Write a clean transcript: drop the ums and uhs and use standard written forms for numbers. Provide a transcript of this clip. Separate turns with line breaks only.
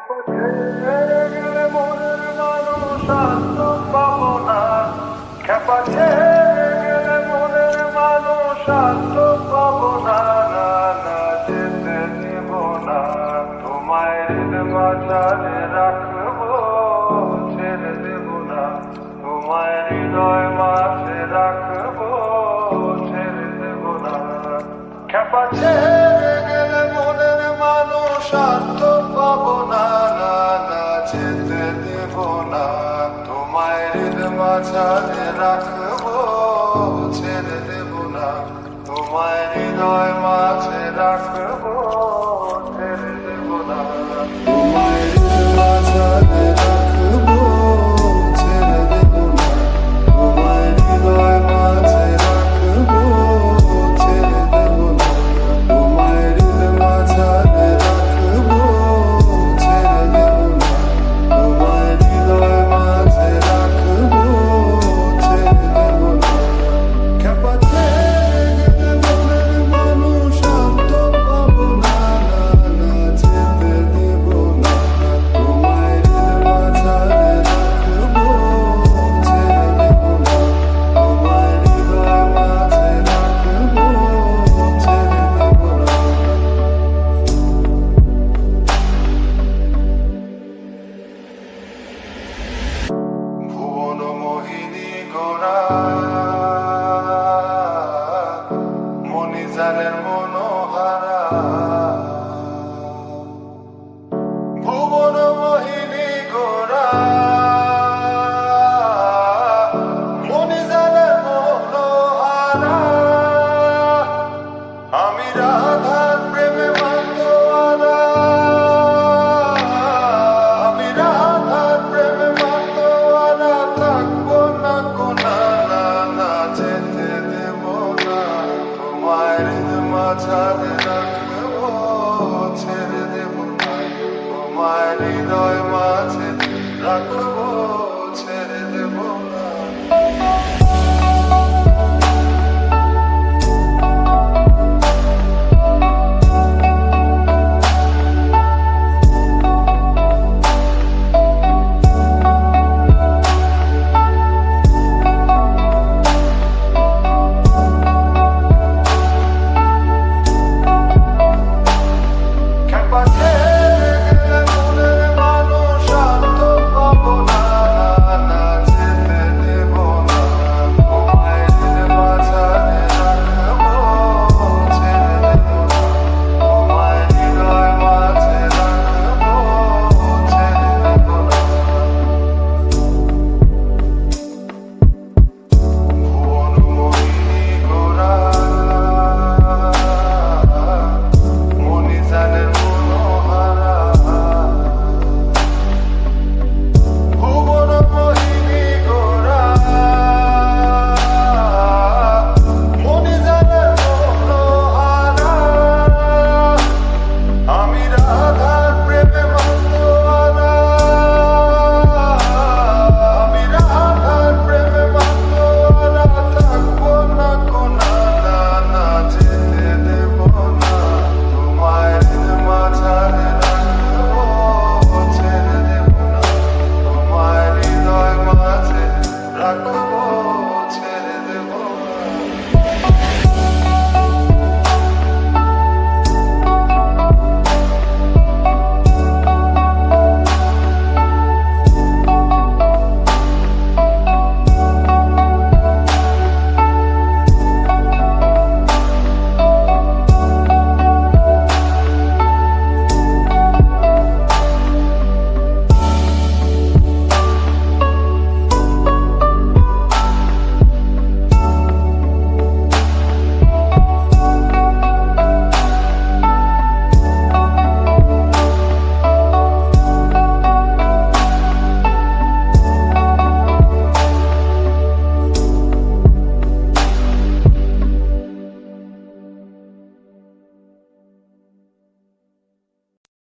গেলে মনের মানুষ আর তো পাবো না। খেপা ছেড়ে গেলে মনের মানুষ আর তো পাবো না। না না, যেতে দেব না। তোমায় মাঝারে রাখবো, ছেড়ে দেব না। তোমায় হৃদয় মাঝে রাখবো, ছেড়ে দেব না। খেপা ছেড়ে গেলে মনের মানুষ আর তো পাবো না। না না, যেতে দেব না। তোমায় মাঝারে রাখবো, ছেড়ে দেব না। তোমায় হৃদয় মাঝে রাখবো, ছেড়ে দেব না। তোমায় মাঝারে রাখবো, ছেড়ে দেব না। তোমায় হৃদয় মাঝে রাখবো, ছেড়ে দেব না। তোমায় হৃদয় মাঝারে রাখবো, ছেড়ে দেব না। তোমায় হৃদয় মাঝে রাখবো, ছেড়ে দেব না। খেপা ছেড়ে গেলে মনের মানুষ আর তো পাবো না। না না, যেতে দেব না। তোমায় হৃদয় মাঝারে রাখবো, ছেড়ে দেব না। তোমায় হৃদয় মাঝে রাখবো, ছেড়ে দেব না। ভুবন মোহিনী গোরা, মণিজানের মনোহারা। ভুবন মোহিনী গোরা, মণিজানের মনোহারা। আমি রাধার প্রেমে মাতোয়ারা। আমি রাধার প্রেমে মাতোয়ারা। থাকবো না কোনা। না না, যেতে দেব না। তোমায় মাঝারে রাখবো, ছেড়ে দেব না। তোমায় হৃদয় মাঝে রাখবো,